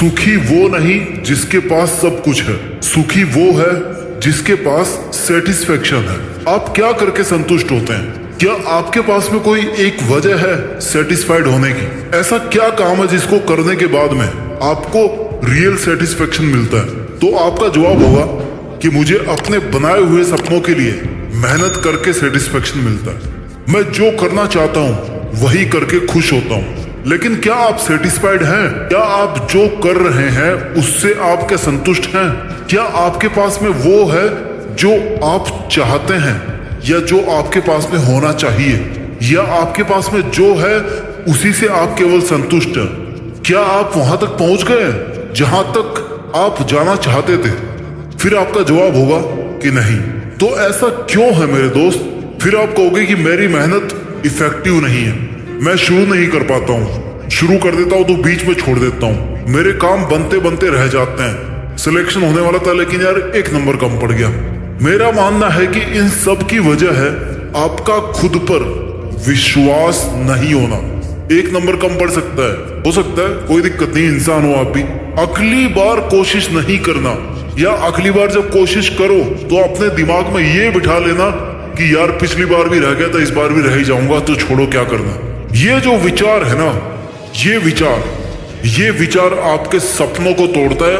सुखी वो नहीं जिसके पास सब कुछ है, सुखी वो है जिसके पास सेटिस्फेक्शन है। आप क्या करके संतुष्ट होते हैं? क्या आपके पास में कोई एक वजह है सेटिस्फाइड होने की? ऐसा क्या काम है जिसको करने के बाद में आपको रियल सेटिस्फेक्शन मिलता है? तो आपका जवाब होगा कि मुझे अपने बनाए हुए सपनों के लिए मेहनत करके सेटिस्फेक्शन मिलता है। मैं जो करना चाहता हूँ वही करके खुश होता हूँ। लेकिन क्या आप सेटिस्फाइड हैं? क्या आप जो कर रहे हैं उससे आप क्या संतुष्ट हैं? क्या आपके पास में वो है जो आप चाहते हैं, या जो आपके पास में होना चाहिए, या आपके पास में जो है उसी से आप केवल संतुष्ट हैं? क्या आप वहां तक पहुंच गए जहां तक आप जाना चाहते थे? फिर आपका जवाब होगा कि नहीं। तो ऐसा क्यों है मेरे दोस्त? फिर आप कहोगे कि मेरी मेहनत इफेक्टिव नहीं है, मैं शुरू नहीं कर पाता हूँ, शुरू कर देता हूँ तो बीच में छोड़ देता हूँ, मेरे काम बनते बनते रह जाते हैं, सिलेक्शन होने वाला था लेकिन यार एक नंबर कम पड़ गया। मेरा मानना है कि इन सब की वजह है आपका खुद पर विश्वास नहीं होना। एक नंबर कम पड़ सकता है, हो सकता है, कोई दिक्कत नहीं, इंसान हो आप भी। अगली बार कोशिश नहीं करना, या अगली बार जब कोशिश करो तो अपने दिमाग में ये बिठा लेना कि यार पिछली बार भी रह गया था, इस बार भी रह ही जाऊंगा, तो छोड़ो, क्या करना। ये जो विचार है ना, ये विचार आपके सपनों को तोड़ता है,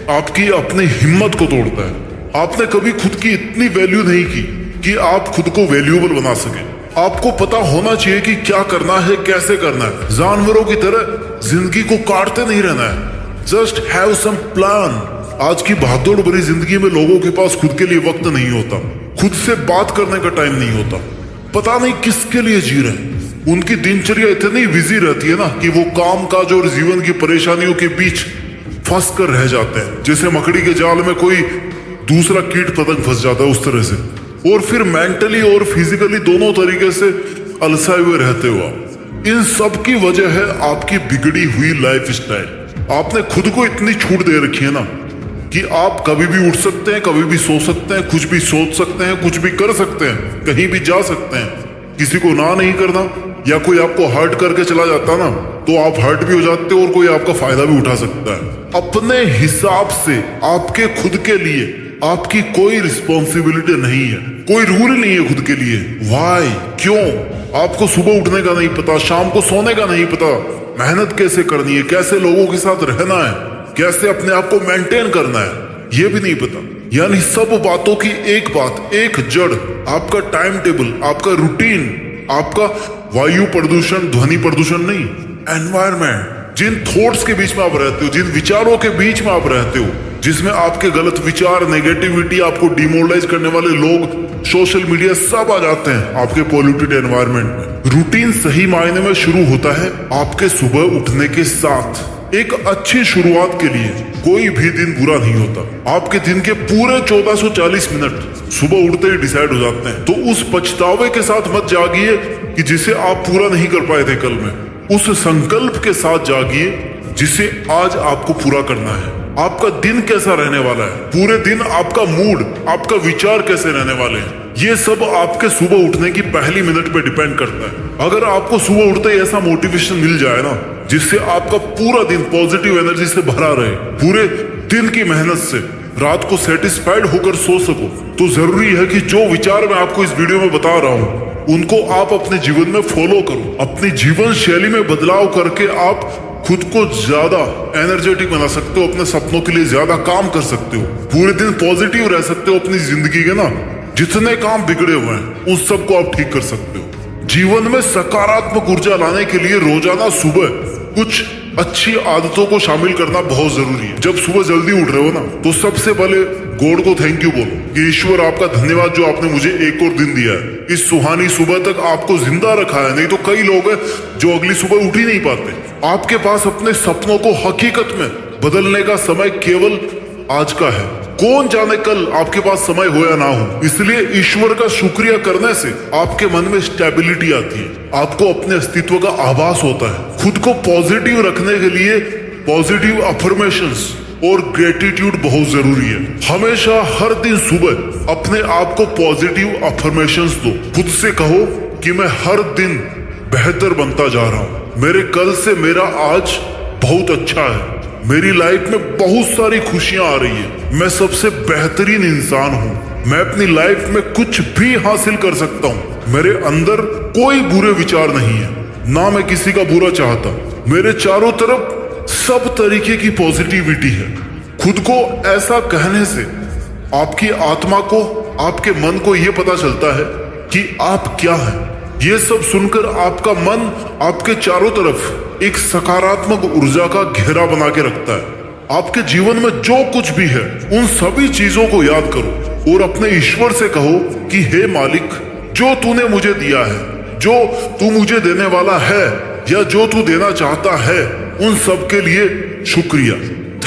आपकी अपनी हिम्मत को तोड़ता है। आपने कभी खुद की इतनी वैल्यू नहीं की कि आप खुद को वैल्यूएबल बना सके। आपको पता होना चाहिए कि क्या करना है, कैसे करना है। जानवरों की तरह जिंदगी को काटते नहीं रहना है। Just have some plan. आज की भागदौड़ भरी जिंदगी में लोगों के पास खुद के लिए वक्त नहीं होता, खुद से बात करने का टाइम नहीं होता, पता नहीं किसके लिए जी रहे हैं। उनकी दिनचर्या इतनी बिजी रहती है ना कि वो काम काज और जीवन की परेशानियों के बीच फंस कर रह जाते हैं, जैसे मकड़ी के जाल में कोई दूसरा कीट पतंग फंस जाता है, उस तरह से। और फिर मेंटली और फिजिकली दोनों तरीके से अलसाए हुए रहते हो आप। इन सब की वजह है आपकी बिगड़ी हुई लाइफ स्टाइल। आपने खुद को इतनी छूट दे रखी है ना कि आप कभी भी उठ सकते हैं, कभी भी सो सकते हैं, कुछ भी सोच सकते हैं, कुछ भी कर सकते हैं, कहीं भी जा सकते हैं। किसी को ना नहीं करना, या कोई आपको हर्ट करके चला जाता ना तो आप हर्ट भी हो जाते हो और कोई आपका फायदा भी उठा सकता है। अपने हिसाब से आपके खुद के लिए आपकी कोई रिस्पॉन्सिबिलिटी नहीं है, कोई रूल नहीं है खुद के लिए। वाई? क्यों? आपको सुबह उठने का नहीं पता, शाम को सोने का नहीं पता, मेहनत कैसे करनी है, कैसे लोगों के साथ रहना है, कैसे अपने आप को मेंटेन करना है, ये भी नहीं पता। यानी सब बातों की एक बात, एक जड़, आपका टाइम टेबल, आपका रूटीन, आपका वायु प्रदूषण, ध्वनि प्रदूषण नहीं, एनवायरमेंट। जिन थॉट्स के बीच में आप रहते हो, जिन विचारों के बीच में आप रहते हो, जिसमें आपके गलत विचार, नेगेटिविटी, आपको डिमोरलाइज करने वाले लोग, सोशल मीडिया, सब आ जाते हैं आपके पॉल्यूटेड एनवायरमेंट में। रूटीन सही मायने में शुरू होता है आपके सुबह उठने के साथ। एक अच्छी शुरुआत के लिए कोई भी दिन बुरा नहीं होता। आपके दिन के पूरे 1440 मिनट सुबह उठते ही डिसाइड हो जाते हैं। तो उस पछतावे के साथ मत जागिए कि जिसे आप पूरा नहीं कर पाए थे कल में। उस संकल्प के साथ जागिए जिसे आज आपको पूरा करना है। आपका दिन कैसा रहने वाला है, पूरे दिन आपका मूड, आपका विचार कैसे रहने वाले हैं, ये सब आपके सुबह उठने की पहली मिनट पे डिपेंड करता है। अगर आपको सुबह उठते ही ऐसा मोटिवेशन मिल जाए ना जिससे आपका पूरा दिन पॉजिटिव एनर्जी से भरा रहे, पूरे दिन की मेहनत से रात को सेटिस्फाइड होकर सो सको, तो जरूरी है कि जो विचार मैं आपको इस वीडियो में बता रहा हूँ उनको आप अपने जीवन में फॉलो करो। अपनी जीवन शैली में बदलाव करके आप खुद को ज्यादा एनर्जेटिक बना सकते हो, अपने सपनों के लिए ज्यादा काम कर सकते हो, पूरे दिन पॉजिटिव रह सकते हो। अपनी जिंदगी के ना जितने काम बिगड़े हुए हैं उन सबको आप ठीक कर सकते हो। जीवन में सकारात्मक ऊर्जा लाने के लिए रोजाना सुबह कुछ अच्छी आदतों को शामिल करना बहुत जरूरी है। जब सुबह जल्दी उठ रहे हो ना तो सबसे पहले गॉड को थैंक यू बोलो कि ईश्वर आपका धन्यवाद जो आपने मुझे एक और दिन दिया है, इस सुहानी सुबह तक आपको जिंदा रखा है। नहीं तो कई लोग हैं जो अगली सुबह उठ ही नहीं पाते। आपके पास अपने सपनों को हकीकत में बदलने का समय केवल आज का है। कौन जाने कल आपके पास समय हो या ना हो। इसलिए ईश्वर का शुक्रिया करने से आपके मन में स्टेबिलिटी आती है, आपको अपने अस्तित्व का आभास होता है। खुद को पॉजिटिव रखने के लिए पॉजिटिव अफर्मेशंस और ग्रेटिट्यूड बहुत जरूरी है। हमेशा हर दिन सुबह अपने आप को पॉजिटिव अफर्मेशंस दो। खुद से कहो कि मैं हर दिन बेहतर बनता जा रहा हूँ, मेरे कल से मेरा आज बहुत अच्छा है। मेरी लाइफ में बहुत सारी खुशियां आ रही है, मैं सबसे बेहतरीन इंसान हूँ, मैं अपनी लाइफ में कुछ भी हासिल कर सकता हूँ, मेरे अंदर कोई बुरे विचार नहीं है, ना मैं किसी का बुरा चाहता, मेरे चारों तरफ सब तरीके की पॉजिटिविटी है। खुद को ऐसा कहने से आपकी आत्मा को, आपके मन को यह पता चलता है कि आप क्या हैं। ये सब सुनकर आपका मन आपके चारों तरफ एक सकारात्मक ऊर्जा का घेरा बना के रखता है। आपके जीवन में जो कुछ भी है उन सभी चीजों को याद करो और अपने ईश्वर से कहो कि हे मालिक, जो तूने मुझे दिया है, जो तू मुझे देने वाला है या जो तू देना चाहता है, उन सब के लिए शुक्रिया।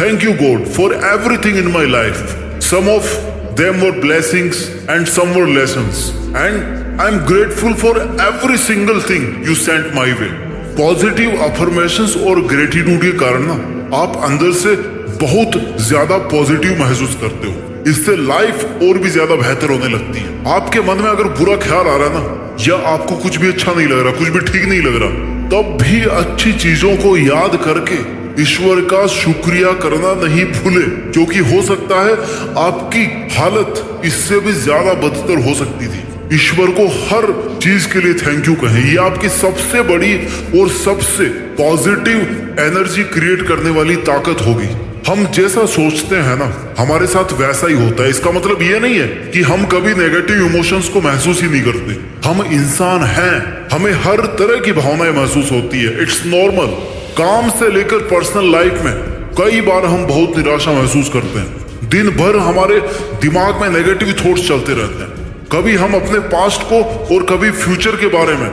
Thank you God for everything in my life. Some of them were blessings and some were lessons, and I'm grateful for every single thing you sent my way. Positive affirmations और ग्रेटिट्यूड के कारण ना आप अंदर से बहुत ज्यादा positive महसूस करते हो। इससे लाइफ और भी ज्यादा बेहतर होने लगती है। आपके मन में अगर बुरा ख्याल आ रहा है ना, या आपको कुछ भी अच्छा नहीं लग रहा, कुछ भी ठीक नहीं लग रहा, तब भी अच्छी चीजों को याद करके ईश्वर का शुक्रिया करना नहीं भूले, क्योंकि हो सकता है आपकी हालत इससे भी ज्यादा बदतर हो सकती थी। ईश्वर को हर चीज के लिए थैंक यू कहें, ये आपकी सबसे बड़ी और सबसे पॉजिटिव एनर्जी क्रिएट करने वाली ताकत होगी। हम जैसा सोचते हैं ना, हमारे साथ वैसा ही होता है। इसका मतलब ये नहीं है कि हम कभी नेगेटिव इमोशंस को महसूस ही नहीं करते। हम इंसान हैं, हमें हर तरह की भावनाएं महसूस होती है, इट्स नॉर्मल। काम से लेकर पर्सनल लाइफ में कई बार हम बहुत निराशा महसूस करते हैं। दिन भर हमारे दिमाग में नेगेटिव थॉट्स चलते रहते हैं। कभी हम अपने पास्ट को और कभी फ्यूचर के बारे में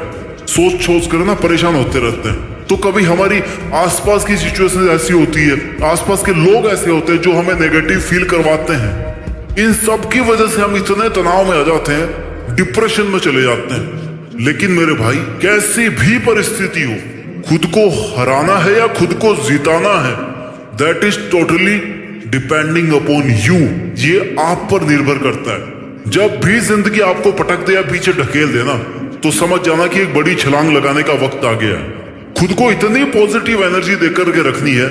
सोच सोच कर ना परेशान होते रहते हैं। तो कभी हमारी आसपास की सिचुएशन ऐसी होती है, आसपास के लोग ऐसे होते हैं जो हमें नेगेटिव फील करवाते हैं। इन सब की वजह से हम इतने तनाव में आ जाते हैं, डिप्रेशन में चले जाते हैं। लेकिन मेरे भाई, कैसी भी परिस्थिति हो, खुद को हराना है या खुद को जिताना है, that is totally depending upon you. ये आप पर निर्भर करता है। जब भी जिंदगी आपको पटक दे या पीछे ढकेल देना, तो समझ जाना कि एक बड़ी छलांग लगाने का वक्त आ गया है। खुद को इतनी पॉजिटिव एनर्जी देकर के रखनी है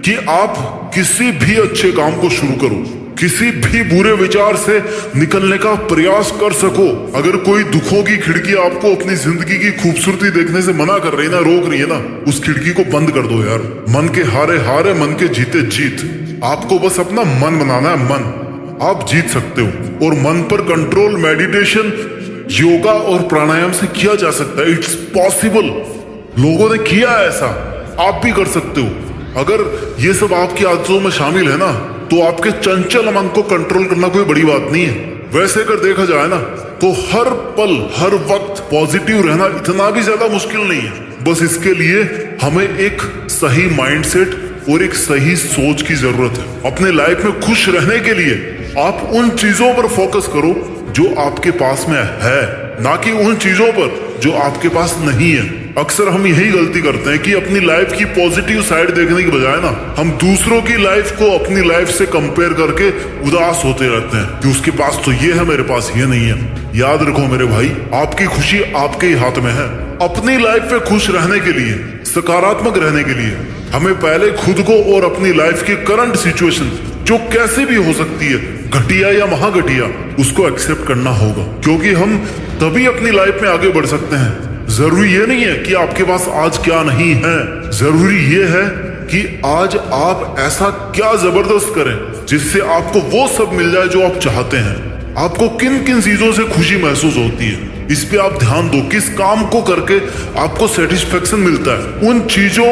कि आप किसी भी अच्छे काम को शुरू करो, किसी भी बुरे विचार से निकलने का प्रयास कर सको। अगर कोई दुखों की खिड़की आपको अपनी जिंदगी की खूबसूरती देखने से मना कर रही है ना, रोक रही है ना, उस खिड़की को बंद कर दो यार। मन के हारे हारे, मन के जीते जीत। आपको बस अपना मन बनाना है, मन। आप जीत सकते हो। और मन पर कंट्रोल मेडिटेशन, योगा और प्राणायाम से किया जा सकता है। It's possible. लोगों ने किया है ऐसा, आप भी कर सकते हो। अगर ये सब आपकी आदतों में शामिल है ना, तो आपके चंचल मन को कंट्रोल करना कोई बड़ी बात नहीं है। वैसे अगर देखा जाए ना, तो हर पल हर वक्त पॉजिटिव रहना इतना भी ज्यादा मुश्किल नहीं है। बस इसके लिए हमें एक सही माइंडसेट और एक सही सोच की जरूरत है। अपने लाइफ में खुश रहने के लिए आप उन चीजों पर फोकस करो जो आपके पास में है, ना कि उन चीजों पर जो आपके पास नहीं है। अक्सर हम यही गलती करते हैं कि अपनी लाइफ की पॉजिटिव साइड देखने की बजाय ना, हम दूसरों की लाइफ को अपनी लाइफ से कंपेयर करके उदास होते रहते हैं कि उसके पास तो ये है, मेरे पास ये नहीं है। याद रखो मेरे भाई, आपकी खुशी आपके ही हाथ में है। अपनी लाइफ में खुश रहने के लिए, सकारात्मक रहने के लिए, हमें पहले खुद को और अपनी लाइफ की करंट सिचुएशन, जो कैसे भी हो सकती है, घटिया या महाघटिया, उसको एक्सेप्ट करना होगा। क्योंकि हम तभी अपनी लाइफ में आगे बढ़ सकते हैं। जरूरी ये नहीं है कि आपके पास आज क्या नहीं है, जरूरी ये है कि आज आप ऐसा क्या जबरदस्त करें जिससे आपको वो सब मिल जाए जो आप चाहते हैं। आपको किन किन चीजों से खुशी महसूस होती है, इस पे आप ध्यान दो। किस काम को करके आपको सेटिस्फेक्शन मिलता है, उन चीजों,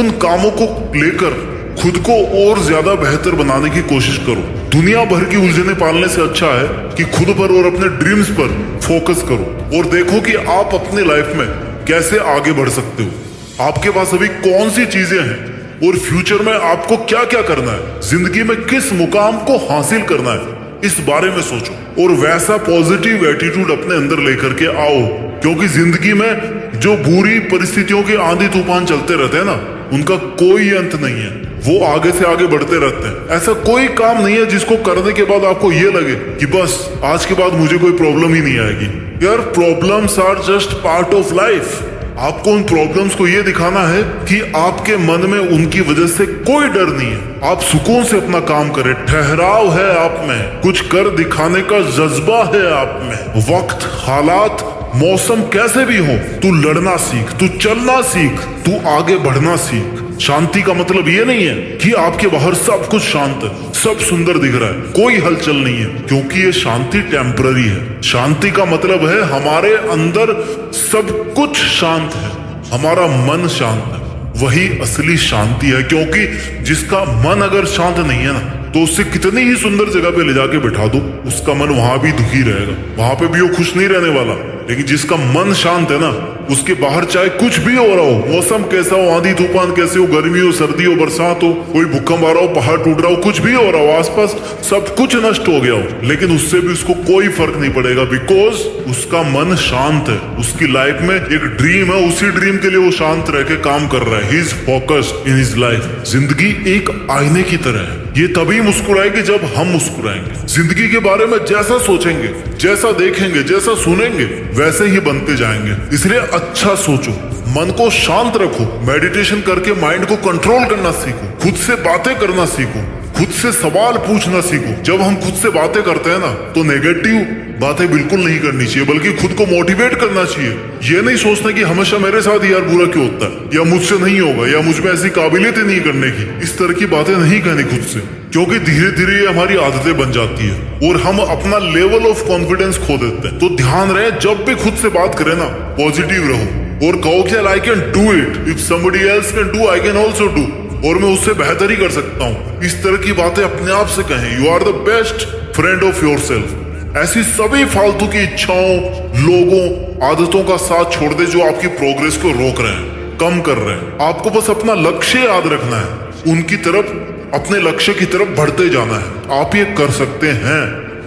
उन कामों को लेकर खुद को और ज्यादा बेहतर बनाने की कोशिश करो। दुनिया भर की उलझने पालने से अच्छा है कि खुद पर और अपने ड्रीम्स पर फोकस करो और देखो कि आप अपने लाइफ में कैसे आगे बढ़ सकते हो। आपके पास अभी कौन सी चीजें हैं और फ्यूचर में आपको क्या क्या करना है, जिंदगी में किस मुकाम को हासिल करना है, इस बारे में सोचो और वैसा पॉजिटिव एटीट्यूड अपने अंदर लेकर के आओ। क्योंकि जिंदगी में जो बुरी परिस्थितियों के आंधी तूफान चलते रहते हैं ना, उनका कोई अंत नहीं है। वो आगे से आगे बढ़ते रहते हैं। ऐसा कोई काम नहीं है जिसको करने के बाद आपको ये लगे कि बस आज के बाद मुझे कोई प्रॉब्लम ही नहीं आएगी। यार, problems are just part of life. आपको उन प्रॉब्लम्स को ये दिखाना है कि आपके मन में उनकी वजह से कोई डर नहीं है। आप सुकून से अपना काम करें, ठहराव है आप में, कुछ कर दिखाने का जज्बा है आप में। वक्त, हालात, मौसम कैसे भी हो, तू लड़ना सीख, तू चलना सीख, तू आगे बढ़ना सीख। शांति का मतलब ये नहीं है कि आपके बाहर सब कुछ शांत है, सब सुंदर दिख रहा है, कोई हलचल नहीं है, क्योंकि ये शांति टेम्पररी है। शांति का मतलब है हमारे अंदर सब कुछ शांत है, हमारा मन शांत है, वही असली शांति है। क्योंकि जिसका मन अगर शांत नहीं है ना, तो उससे कितनी ही सुंदर जगह पे ले जाके बिठा दो, उसका मन वहां भी दुखी रहेगा, वहां पे भी वो खुश नहीं रहने वाला। लेकिन जिसका मन शांत है ना, उसके बाहर चाहे कुछ भी हो रहा हो, मौसम कैसा हो, आंधी तूफान कैसे हो, गर्मी हो, सर्दी हो, बरसात हो, कोई भूकंप आ रहा हो, पहाड़ टूट रहा हो, कुछ भी हो रहा हो, आसपास सब कुछ नष्ट हो गया हो, लेकिन उससे भी उसको कोई फर्क नहीं पड़ेगा, बिकॉज उसका मन शांत है। उसकी लाइफ में एक ड्रीम है, उसी ड्रीम के लिए वो शांत रह के काम कर रहा है। He is focused in his life. जिंदगी एक आईने की तरह है, ये तभी मुस्कुराएगी जब हम मुस्कुराएंगे। जिंदगी के बारे में जैसा सोचेंगे, जैसा देखेंगे, जैसा सुनेंगे, वैसे ही बनते जाएंगे। इसलिए अच्छा सोचो, मन को शांत रखो, मेडिटेशन करके माइंड को कंट्रोल करना सीखो, खुद से बातें करना सीखो, खुद से सवाल पूछना सीखो। जब हम खुद से बातें करते हैं ना, तो नेगेटिव बातें बिल्कुल नहीं करनी चाहिए, बल्कि खुद को मोटिवेट करना चाहिए। ये नहीं सोचना कि हमेशा मेरे साथ यार बुरा क्यों होता है, या मुझसे नहीं होगा, या मुझ में ऐसी काबिलियत ही नहीं करने की। इस तरह की बातें नहीं कहनी खुद से, क्योंकि धीरे धीरे ये हमारी आदतें बन जाती है और हम अपना लेवल ऑफ कॉन्फिडेंस खो देते हैं। तो ध्यान रहे, जब भी खुद से बात करें ना, पॉजिटिव रहो और कहो कि I can do it, if somebody else can do I can also do, और मैं उससे बेहतर ही कर सकता हूँ। इस तरह की बातें अपने आप से कहें। You are the best friend of yourself. ऐसी सभी फालतू की इच्छाओं, लोगों, आदतों का साथ छोड़ दे जो आपकी प्रोग्रेस को रोक रहे हैं, कम कर रहे हैं। आपको बस अपना लक्ष्य याद रखना है, उनकी तरफ, अपने लक्ष्य की तरफ बढ़ते जाना है। आप ये कर सकते हैं,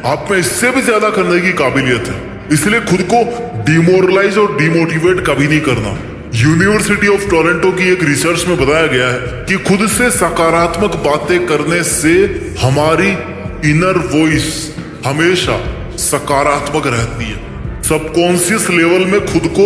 आप में इससे भी ज्यादा करने की काबिलियत है। इसलिए खुद को डिमोरलाइज और डिमोटिवेट कभी नहीं करना। यूनिवर्सिटी ऑफ टोरंटो की एक रिसर्च में बताया गया है कि खुद से सकारात्मक बातें करने से हमारी इनर वॉइस हमेशा सकारात्मक रहती है। सबकॉन्शियस लेवल में खुद को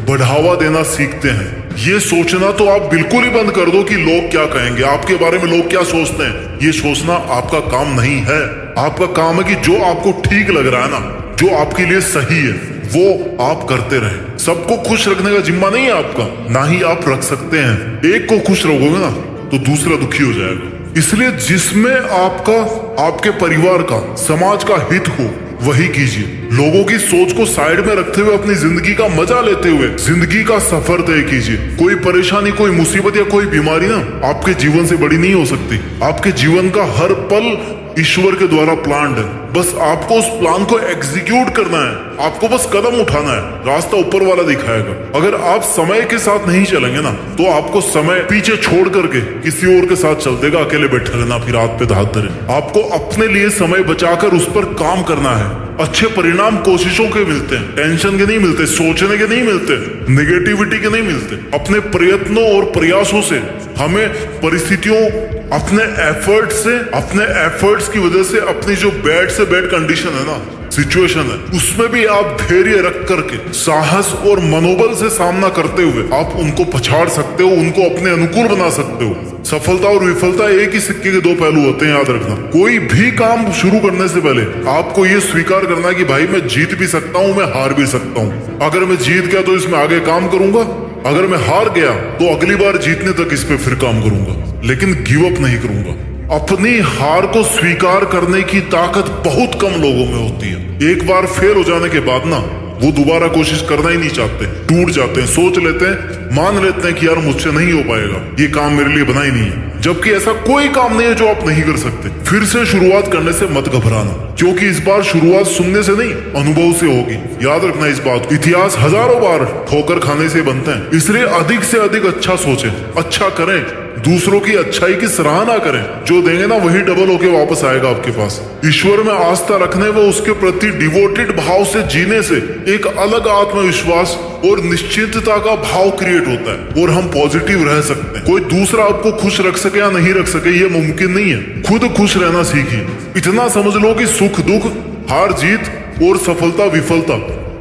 बढ़ावा देना सीखते हैं। ये सोचना तो आप बिल्कुल ही बंद कर दो कि लोग क्या कहेंगे, आपके बारे में लोग क्या सोचते हैं। ये सोचना आपका काम नहीं है। आपका काम है कि जो आपको ठीक लग रहा है ना, जो आपके लिए सही है, वो आप करते रहे। सबको खुश रखने का जिम्मा नहीं है आपका, ना ही आप रख सकते हैं। एक को खुश रखोगे ना, तो दूसरा दुखी हो जाएगा। इसलिए जिसमें आपका, आपके परिवार का, समाज का हित हो, वही कीजिए। लोगों की सोच को साइड में रखते हुए अपनी जिंदगी का मजा लेते हुए जिंदगी का सफर तय कीजिए। कोई परेशानी, कोई मुसीबत या कोई बीमारी ना आपके जीवन से बड़ी नहीं हो सकती। आपके जीवन का हर पल ईश्वर के द्वारा प्लान्ड है। बस आपको उस प्लान को एग्जीक्यूट करना है, आपको बस कदम उठाना है, रास्ता ऊपर वाला दिखाएगा। अगर आप समय के साथ नहीं चलेंगे ना, तो आपको समय पीछे छोड़ करके किसी और के साथ चल देगा। अकेले बैठे रहना, फिर हाथ पे हाथ धरे। आपको अपने लिए समय बचाकर उस पर काम करना है। अच्छे परिणाम कोशिशों के मिलते हैं, टेंशन के नहीं मिलते, सोचने के नहीं मिलते, नेगेटिविटी के नहीं मिलते। अपने प्रयत्नों और प्रयासों से हमें परिस्थितियों, अपने एफर्ट्स की वजह से अपनी जो बैड से बैड कंडीशन है ना, सिचुएशन है, उसमें भी आप धैर्य रख करके, साहस और मनोबल से सामना करते हुए आप उनको पछाड़ सकते हो, उनको अपने अनुकूल बना सकते हो। सफलता और विफलता एक ही सिक्के के दो पहलू होते हैं, याद रखना। कोई भी काम शुरू करने से पहले आपको ये स्वीकार करना है कि भाई मैं जीत भी सकता हूँ, मैं हार भी सकता हूँ। अगर मैं जीत गया तो इसमें आगे काम करूंगा, अगर मैं हार गया तो अगली बार जीतने तक इस पे फिर काम करूंगा, लेकिन गिव अप नहीं करूंगा। अपनी हार को स्वीकार करने की ताकत बहुत कम लोगों में होती है। एक बार फेल हो जाने के बाद ना, वो दोबारा कोशिश करना ही नहीं चाहते, टूट जाते हैं, सोच लेते हैं, मान लेते हैं कि यार मुझसे नहीं हो पाएगा, ये काम मेरे लिए बना ही नहीं है। जबकि ऐसा कोई काम नहीं है जो आप नहीं कर सकते। फिर से शुरुआत करने से मत घबराना, क्योंकि इस बार शुरुआत सुनने से नहीं, अनुभव से होगी। याद रखना इस बात। इतिहास हजारों बार ठोकर खाने से बनते हैं। इसलिए अधिक से अधिक अच्छा सोचें, अच्छा करें, दूसरों की अच्छाई की सराहना करें। जो देंगे ना, वही डबल होके वापस आएगा आपके पास। ईश्वर में आस्था रखने व उसके प्रति डिवोटेड भाव से जीने से एक अलग आत्मविश्वास और निश्चितता का भाव क्रिएट होता है और हम पॉजिटिव रह सकते हैं। कोई दूसरा आपको खुश रख सके या नहीं रख सके, ये मुमकिन नहीं है। खुद खुश रहना सीखिए। इतना समझ लो कि सुख दुख, हार जीत और सफलता विफलता,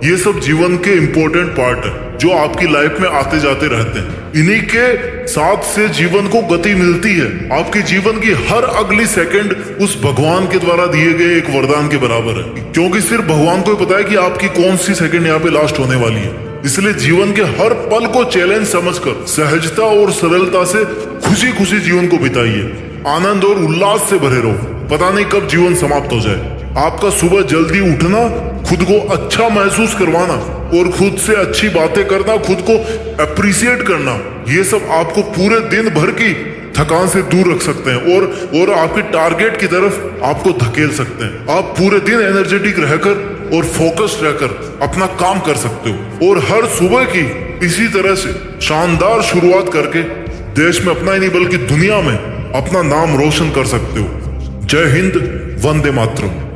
ये सब जीवन के इंपॉर्टेंट पार्ट है। जो आपकी लाइफ में आते जाते रहते हैं। इन्हीं के साथ से जीवन को गति मिलती है। आपके जीवन की हर अगली सेकंड उस भगवान के द्वारा दिए गए एक वरदान के बराबर है, क्योंकि सिर्फ भगवान को ही पता है कि आपकी कौन सी सेकंड यहाँ पे लास्ट होने वाली है। इसलिए जीवन के हर पल को चैलेंज समझकर सहजता और सरलता से खुशी खुशी जीवन को बिताइए। आनंद और उल्लास से भरे रहो, पता नहीं कब जीवन समाप्त हो जाए। आपका सुबह जल्दी उठना, खुद को अच्छा महसूस करवाना और खुद से अच्छी बातें करना, खुद को अप्रिशिएट करना, ये सब आपको पूरे दिन भर की थकान से दूर रख सकते हैं और आपके टारगेट की तरफ आपको धकेल सकते हैं। आप पूरे दिन एनर्जेटिक रहकर और फोकस्ड रहकर अपना काम कर सकते हो और हर सुबह की इसी तरह से शानदार शुरुआत करके देश में अपना ही नहीं बल्कि दुनिया में अपना नाम रोशन कर सकते हो। जय हिंद, वंदे मातरम।